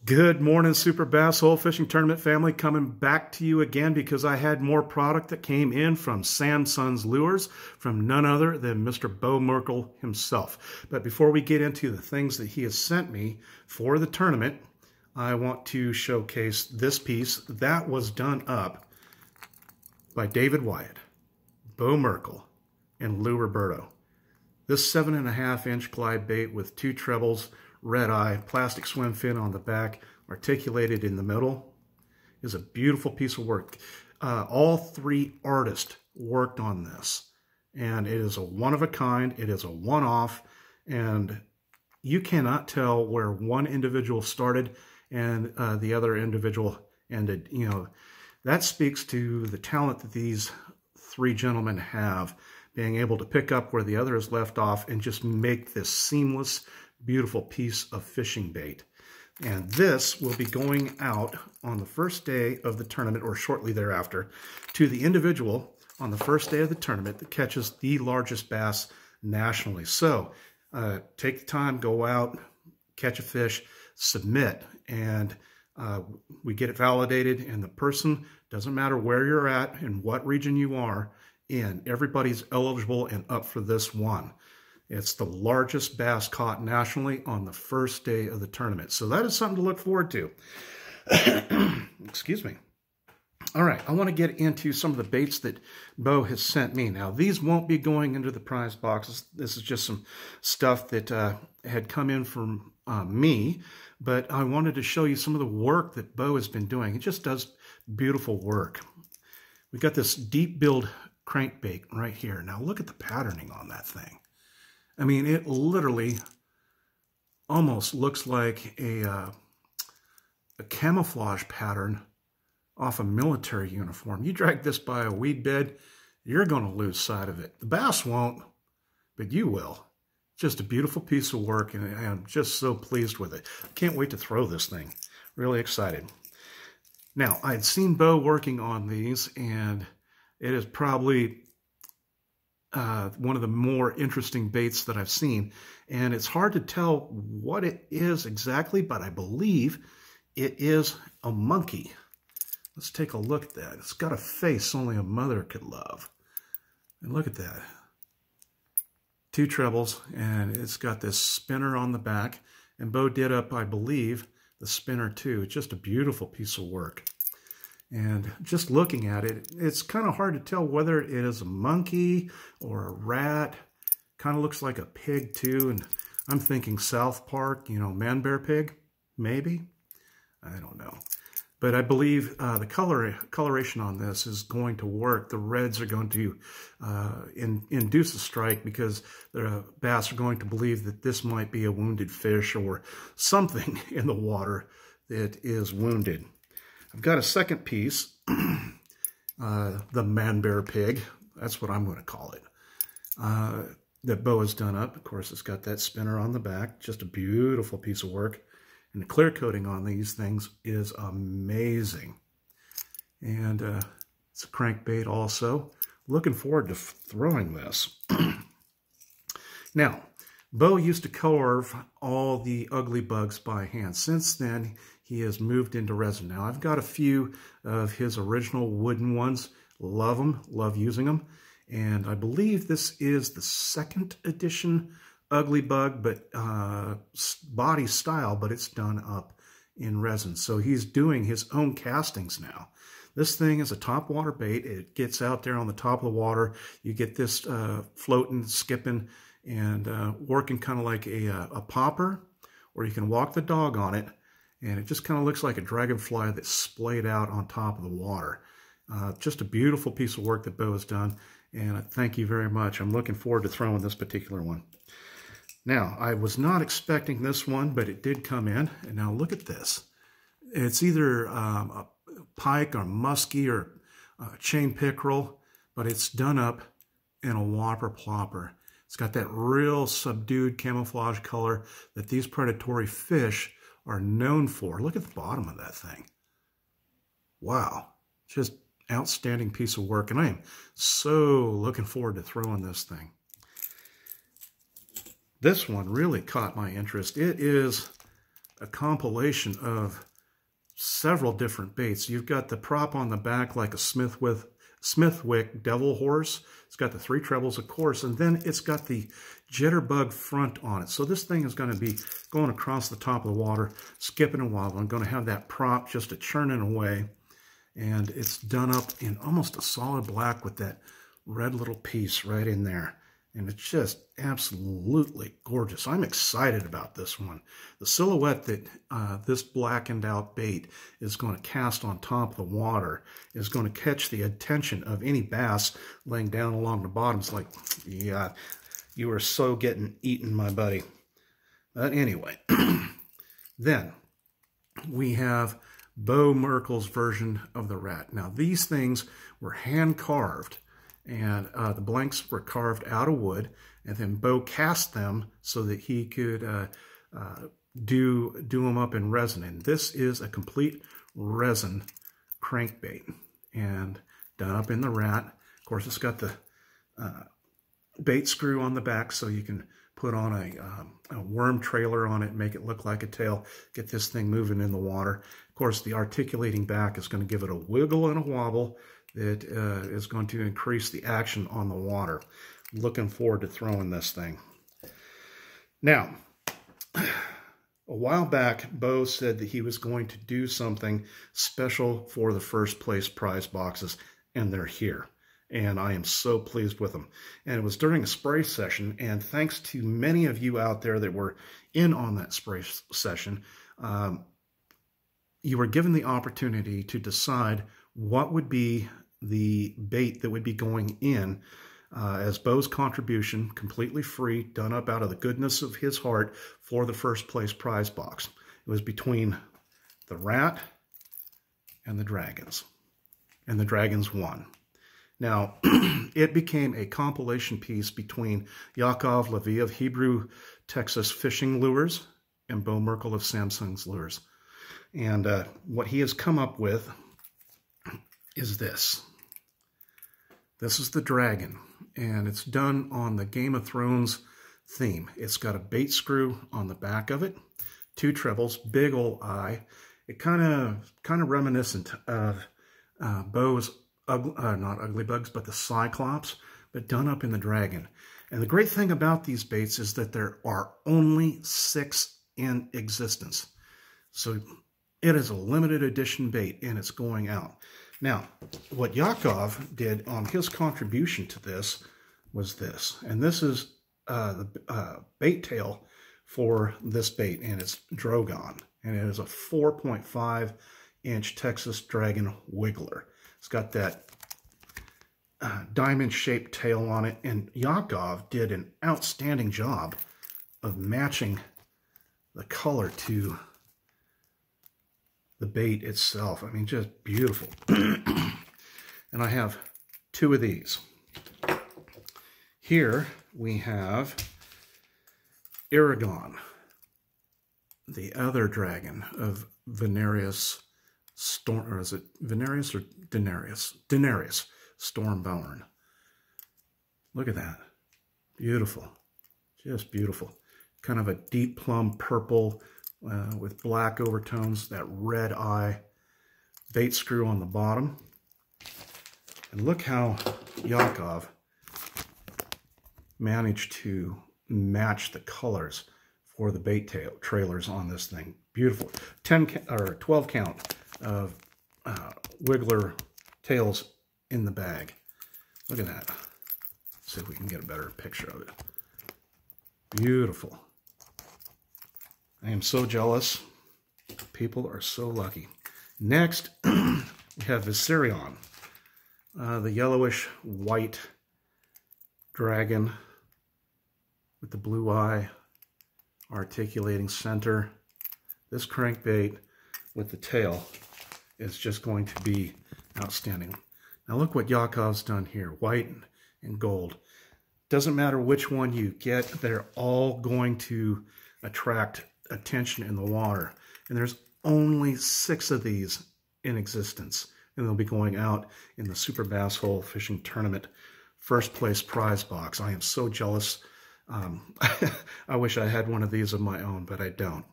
Good morning, Super Bass Hole Fishing Tournament family. Coming back to you again because I had more product that came in from Samson's Lures from none other than Mr. Bo Merkle himself. But before we get into the things that he has sent me for the tournament, I want to showcase this piece that was done up by David Wyatt, Bo Merkle, and Lou Roberto. This 7.5-inch glide bait with 2 trebles, red eye, plastic swim fin on the back, articulated in the middle, is a beautiful piece of work. All 3 artists worked on this, and it is a one-of-a-kind. It is a one-off, and you cannot tell where one individual started and the other individual ended. You know, that speaks to the talent that these 3 gentlemen have, being able to pick up where the other is left off and just make this seamless, beautiful piece of fishing bait. And this will be going out on the first day of the tournament or shortly thereafter to the individual on the first day of the tournament that catches the largest bass nationally. So take the time, go out, catch a fish, submit, and we get it validated, and the person, doesn't matter where you're at and what region you are in, everybody's eligible and up for this one. It's the largest bass caught nationally on the first day of the tournament. So that is something to look forward to. Excuse me. All right, I want to get into some of the baits that Bo has sent me. Now, these won't be going into the prize boxes. This is just some stuff that had come in from me, but I wanted to show you some of the work that Bo has been doing. He just does beautiful work. We've got this deep build crankbait right here. Now, look at the patterning on that thing. I mean, it literally almost looks like a camouflage pattern off a military uniform. You drag this by a weed bed, you're going to lose sight of it. The bass won't, but you will. Just a beautiful piece of work, and I'm just so pleased with it. Can't wait to throw this thing. Really excited. Now, I'd seen Bo working on these, and it is probably one of the more interesting baits that I've seen, and it's hard to tell what it is exactly, but I believe it is a monkey. Let's take a look at that. It's got a face only a mother could love. And look at that. 2 trebles, and it's got this spinner on the back, and Bo did up, I believe, the spinner too. It's just a beautiful piece of work. And just looking at it, it's kind of hard to tell whether it is a monkey or a rat. Kind of looks like a pig too, and I'm thinking South Park, you know, Man-Bear Pig, maybe? I don't know. But I believe the coloration on this is going to work. The reds are going to induce a strike because the bass are going to believe that this might be a wounded fish or something in the water that is wounded. I've got a second piece, the Man-Bear Pig, that's what I'm going to call it, that Bo has done up. Of course, it's got that spinner on the back, just a beautiful piece of work. And the clear coating on these things is amazing. And it's a crankbait also. Looking forward to throwing this. Now, Bo used to carve all the ugly bugs by hand. Since then, he has moved into resin. Now, I've got a few of his original wooden ones. Love them, love using them. And I believe this is the 2nd edition ugly bug, but body style, but it's done up in resin. So he's doing his own castings now. This thing is a top water bait. It gets out there on the top of the water. You get this floating, skipping, and working kind of like a popper, or you can walk the dog on it, and it just kind of looks like a dragonfly that's splayed out on top of the water. Just a beautiful piece of work that Bo has done, and thank you very much. I'm looking forward to throwing this particular one. Now, I was not expecting this one, but it did come in, and now look at this. It's either a pike or muskie or chain pickerel, but it's done up in a whopper plopper. It's got that real subdued camouflage color that these predatory fish are known for. Look at the bottom of that thing. Wow. Just outstanding piece of work, and I am so looking forward to throwing this thing. This one really caught my interest. It is a compilation of several different baits. You've got the prop on the back like a Smithwick Devil Horse. It's got the 3 trebles, of course, and then it's got the jitterbug front on it. So this thing is going to be going across the top of the water, skipping and wobbling. Going to have that prop just a churning away, and it's done up in almost a solid black with that red little piece right in there. And it's just absolutely gorgeous. I'm excited about this one. The silhouette that this blackened out bait is going to cast on top of the water is going to catch the attention of any bass laying down along the bottom. It's like, yeah, you are so getting eaten, my buddy. But anyway, then we have Bo Merkel's version of the Rat. Now, these things were hand-carved. And the blanks were carved out of wood, and then Bo cast them so that he could do them up in resin. And this is a complete resin crankbait and done up in the Rat. Of course, it's got the bait screw on the back so you can put on a worm trailer on it, make it look like a tail, get this thing moving in the water. Of course, the articulating back is going to give it a wiggle and a wobble that is going to increase the action on the water. Looking forward to throwing this thing. Now, a while back, Bo said that he was going to do something special for the first place prize boxes, and they're here. And I am so pleased with them. And it was during a spray session, and thanks to many of you out there that were in on that spray session, you were given the opportunity to decide what would be the bait that would be going in as Bo's contribution, completely free, done up out of the goodness of his heart for the first place prize box. It was between the Rat and the Dragons. And the Dragons won. Now, it became a compilation piece between Yaakov Levy of Hebrew Texas Fishing Lures and Bo Merkel of Samsung's Lures. And what he has come up with is this. This is the Dragon, and it's done on the Game of Thrones theme. It's got a bait screw on the back of it, 2 trebles, big old eye. It kind of reminiscent of Bo's not Ugly Bugs, but the Cyclops, but done up in the Dragon. And the great thing about these baits is that there are only 6 in existence. So it is a limited edition bait, and it's going out. Now, what Yaakov did on his contribution to this was this. And this is the bait tail for this bait, and it's Drogon. And it is a 4.5-inch Texas Dragon Wiggler. It's got that diamond-shaped tail on it, and Yaakov did an outstanding job of matching the color to the bait itself. I mean, just beautiful. And I have 2 of these. Here we have Aragon, the other dragon of Venarius Storm, or is it Venarius or Daenerys? Daenerys Stormborn. Look at that. Beautiful. Just beautiful. Kind of a deep plum purple with black overtones, that red eye, bait screw on the bottom. And look how Yaakov managed to match the colors for the bait trailers on this thing. Beautiful. 12 count of Wiggler tails in the bag. Look at that. Let's see if we can get a better picture of it. Beautiful. I am so jealous. People are so lucky. Next, we have Viserion, the yellowish white dragon with the blue eye, articulating center. This crankbait with the tail is just going to be outstanding. Now look what Yaakov's done here, white and gold. Doesn't matter which one you get, they're all going to attract attention in the water. And there's only 6 of these in existence. And they'll be going out in the Super Bass Hole Fishing Tournament first place prize box. I am so jealous. I wish I had one of these of my own, but I don't.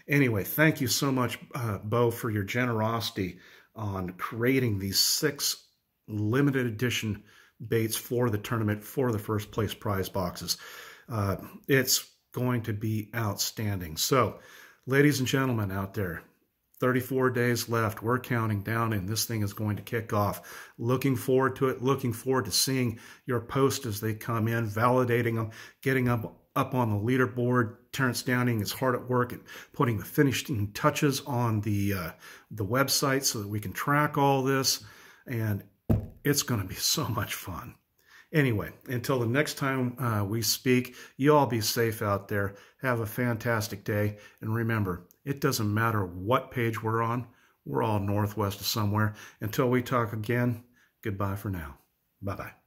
Anyway, thank you so much, Bo, for your generosity on creating these 6 limited edition baits for the tournament for the first place prize boxes. It's going to be outstanding. So, ladies and gentlemen out there, 34 days left. We're counting down, and this thing is going to kick off. Looking forward to it. Looking forward to seeing your posts as they come in, validating them, getting up on the leaderboard. Terrence Downing is hard at work at putting the finishing touches on the website so that we can track all this, and it's going to be so much fun. Anyway, until the next time we speak, you all be safe out there. Have a fantastic day. And remember, it doesn't matter what page we're on. We're all northwest of somewhere. Until we talk again, goodbye for now. Bye-bye.